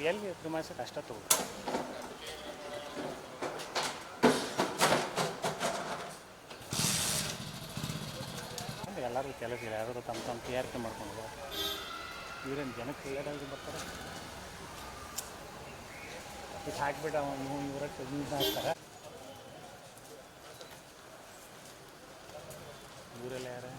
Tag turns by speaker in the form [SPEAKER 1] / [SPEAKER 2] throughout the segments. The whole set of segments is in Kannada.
[SPEAKER 1] ಎಲ್ಲಿ ಪ್ರಮಾಣಿಸಕ್ಕೆ ಅಷ್ಟ ತಗೋ. ಅಂದರೆ ಎಲ್ಲರಿಗೂ ಕೆಲಸ ಇಲ್ಲ, ಯಾರು ತಮ್ಮ ತಮ್ಮ ತಯಾರಿಕೆ ಮಾಡ್ಕೊಂಡು ಇವ್ರೇನು ಜನಕ್ಕೆ ಹೇಳೋದು ಬರ್ತಾರೆ. ಇದು ಹಾಕ್ಬಿಟ್ಟು ಅವನು ಇವರಕ್ಕೆ ಯೂಸ್ ಮಾಡ್ತಾರೆ. ಇವರೆಲ್ಲ ಯಾರು?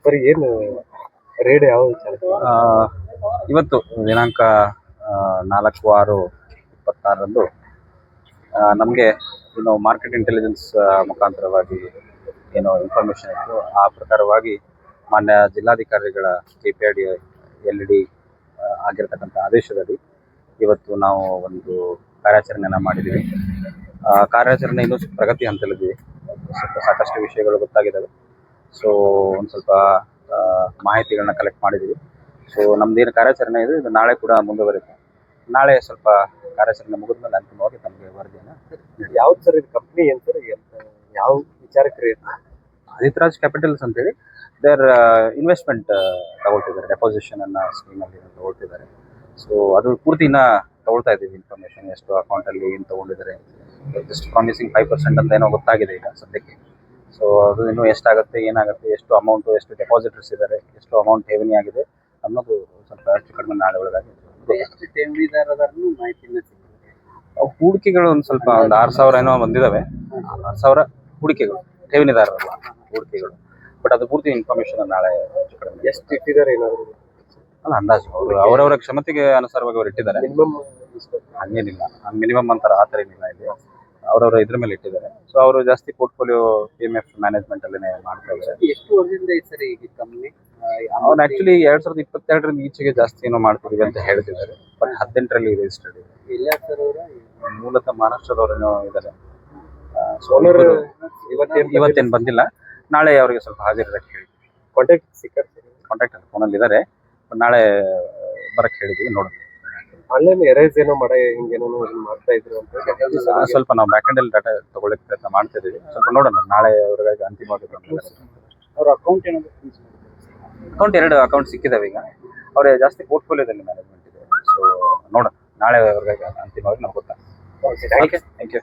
[SPEAKER 2] ಸರಿ, ಏನು ರೇಡ್ ಯಾವುದು ಸರ್?
[SPEAKER 3] ಇವತ್ತು ದಿನಾಂಕ 4/6/26 ನಮಗೆ ಏನು ಮಾರ್ಕೆಟ್ ಇಂಟೆಲಿಜೆನ್ಸ್ ಮುಖಾಂತರವಾಗಿ ಏನೋ ಇನ್ಫಾರ್ಮೇಷನ್ ಇತ್ತು. ಆ ಪ್ರಕಾರವಾಗಿ ಮಾನ್ಯ ಜಿಲ್ಲಾಧಿಕಾರಿಗಳ KPID LD ಆಗಿರ್ತಕ್ಕಂಥ ಆದೇಶದಲ್ಲಿ ಇವತ್ತು ನಾವು ಒಂದು ಕಾರ್ಯಾಚರಣೆಯನ್ನು ಮಾಡಿದ್ದೀವಿ. ಕಾರ್ಯಾಚರಣೆ ಇನ್ನೂ ಪ್ರಗತಿ ಹಂತದಲ್ಲಿದ್ದೀವಿ. ಸಾಕಷ್ಟು ವಿಷಯಗಳು ಗೊತ್ತಾಗಿದ್ದಾವೆ. ಸೊ ಒಂದು ಸ್ವಲ್ಪ ಮಾಹಿತಿಗಳನ್ನ ಕಲೆಕ್ಟ್ ಮಾಡಿದ್ದೀವಿ. ಸೊ ನಮ್ದೇನು ಕಾರ್ಯಾಚರಣೆ ಇದೆ ಇದು ನಾಳೆ ಕೂಡ ಮುಂದುವರಿಯುತ್ತೆ. ನಾಳೆ ಸ್ವಲ್ಪ ಕಾರ್ಯಾಚರಣೆ ಮುಗಿದ್ಮೇಲೆ ಅಂತಿಮವಾಗಿ ನಮಗೆ ವರದಿಯನ್ನು
[SPEAKER 2] ಯಾವ್ದು ಸರ್ ಇದು ಕಂಪ್ನಿ? ಏನು ಸರ್, ಯಾವ ವಿಚಾರಕ್ಕೆ ರೇಟ್?
[SPEAKER 3] ಆದಿತ್ಯರಾಜ್ ಕ್ಯಾಪಿಟಲ್ಸ್ ಅಂತೇಳಿ ದೇರ್ ಇನ್ವೆಸ್ಟ್ಮೆಂಟ್ ತಗೊಳ್ತಿದ್ದಾರೆ, ಡೆಪಾಸಿಷನ್ ಅನ್ನ ಸ್ಕೀಮಲ್ಲಿ ತಗೊಳ್ತಿದ್ದಾರೆ. ಸೊ ಅದು ಪೂರ್ತಿ ಇನ್ನ ತಗೊಳ್ತಾ ಇದ್ದೀವಿ ಇನ್ಫಾರ್ಮೇಷನ್, ಎಷ್ಟು ಅಕೌಂಟಲ್ಲಿ ಏನು ತಗೊಂಡಿದ್ದಾರೆ. ಜಸ್ಟ್ ಪ್ರಾಮಿಸಿಂಗ್ 5% ಅಂತ ಏನೋ ಗೊತ್ತಾಗಿದೆ ಈಗ ಸದ್ಯಕ್ಕೆ. ಸೊ ಅದು ಇನ್ನೂ ಎಷ್ಟಾಗುತ್ತೆ, ಏನಾಗುತ್ತೆ, ಎಷ್ಟು ಅಮೌಂಟು, ಎಷ್ಟು ಡೆಪಾಸಿಟರ್ಸ್ ಇದ್ದಾರೆ, ಎಷ್ಟು ಅಮೌಂಟ್ ಠೇವಣಿ ಆಗಿದೆ ಅನ್ನೋದು ಸ್ವಲ್ಪ ಹೆಚ್ಚು ಕಡಿಮೆ ನಾಳೆ ಒಳಗಾಗಿ
[SPEAKER 2] ಎಷ್ಟು ಠೇವಣಿದಾರರನ್ನು ಮಾಹಿತಿನ
[SPEAKER 3] ಹೂಡಿಕೆಗಳು ಒಂದು ಸ್ವಲ್ಪ ಒಂದು 6,000 ಏನೋ ಬಂದಿದ್ದಾವೆ. 6,000 ಹೂಡಿಕೆಗಳು, ಠೇವಣಿದಾರರಲ್ಲ ಹೂಡಿಕೆಗಳು. ಬಟ್ ಅದು ಪೂರ್ತಿ ಇನ್ಫಾರ್ಮೇಷನ್ ನಾಳೆ ಹೆಚ್ಚು ಕಡಿಮೆ.
[SPEAKER 2] ಎಷ್ಟು ಇಟ್ಟಿದ್ದಾರೆ ಏನಾದರೂ?
[SPEAKER 3] ಅಲ್ಲ, ಅಂದಾಜು ಅವರು ಅವರವರ ಕ್ಷಮತೆಗೆ ಅನುಸಾರವಾಗಿ ಅವರು ಇಟ್ಟಿದ್ದಾರೆ.
[SPEAKER 2] ಮಿನಿಮಮ್
[SPEAKER 3] ಹಂಗೇನಿಲ್ಲ, ಮಿನಿಮಮ್ ಅಂತಾರೆ ಆ ಥರ ಏನಿಲ್ಲ. ಇಲ್ಲಿ ಅವರವರ ಇದ್ರ ಮೇಲೆ ಇಟ್ಟಿದ್ದಾರೆ. ಸೊ ಅವರು ಜಾಸ್ತಿ ಪೋರ್ಟ್ಫೋಲಿಯೋ PMF ಮ್ಯಾನೇಜ್ಮೆಂಟ್ ಅಲ್ಲೇ ಮಾಡ್ತಾ ಇದ್ದಾರೆ.
[SPEAKER 2] ಎಷ್ಟು ವರ್ಷದಿಂದ ಐತೆ ಸರ್ ಈಗ ಕಂಪ್ನಿ?
[SPEAKER 3] ಅವ್ನು ಆಕ್ಚುಲಿ 2022ರಿಂದ ಈಚೆಗೆ ಜಾಸ್ತಿ ಏನೋ ಮಾಡ್ತಿದೀವಿ ಅಂತ ಹೇಳ್ತಿದ್ದಾರೆ. ಬಟ್ 18ರಲ್ಲಿ ರಿಜಿಸ್ಟರ್ಡ್ ಇದೆ.
[SPEAKER 2] ಇಲ್ಲ ಸರ್ ಅವರ
[SPEAKER 3] ಮೂಲತಃ ಮಹಾರಾಷ್ಟ್ರದವರೇನೋ ಇದ್ದಾರೆ.
[SPEAKER 2] ಓನರ್
[SPEAKER 3] ಇವತ್ತೇನು ಬಂದಿಲ್ಲ. ನಾಳೆ ಅವರಿಗೆ ಸ್ವಲ್ಪ ಹಾಜರಿರಕ್ಕೆ ಹೇಳಿ.
[SPEAKER 2] ಕಾಂಟ್ಯಾಕ್ಟ್ ಸಿಕ್ಕರ್
[SPEAKER 3] ಕಾಂಟ್ಯಾಕ್ಟ್ ಫೋನಲ್ಲಿ ಇದ್ದಾರೆ. ನಾಳೆ ಬರಕ್ಕೆ ಹೇಳಿದ್ವಿ, ನೋಡೋಣ.
[SPEAKER 2] ಆನ್ಲೈನ್ ಎರೇಸ್ ಏನೋ ಹಿಂಗೇನೋ ಮಾಡ್ತಾ ಇದ್ರು ಅಂತ
[SPEAKER 3] ಸ್ವಲ್ಪ ನಾವು ಬ್ಯಾಕ್ ಎಂಡ್ ಅಲ್ಲಿ ಡಾಟಾ ತಗೊಳ್ಳಕ್ಕೆ ಪ್ರಯತ್ನ ಮಾಡ್ತಾ ಇದೀವಿ. ಸ್ವಲ್ಪ ನೋಡೋಣ, ನಾಳೆ ಅವ್ರಿಗೆ ಅಂತಿಮವಾಗಿ
[SPEAKER 2] ಅವ್ರ ಅಕೌಂಟ್ ಏನಾದ್ರು
[SPEAKER 3] ಎರಡು ಅಕೌಂಟ್ ಸಿಕ್ಕಿದಾವೆ ಈಗ. ಅವ್ರೆ ಜಾಸ್ತಿ ಪೋರ್ಟ್ಫೋಲಿಯೋದಲ್ಲಿ ಮ್ಯಾನೇಜ್ಮೆಂಟ್ ಇದೆ. ಸೊ ನೋಡೋಣ, ನಾಳೆ ಅವ್ರಿಗೆ ಅಂತಿಮವಾಗಿ ನಮ್ಗೆ ಗೊತ್ತಾಗ್ತದೆ.
[SPEAKER 2] Thank you.
[SPEAKER 3] Thank you.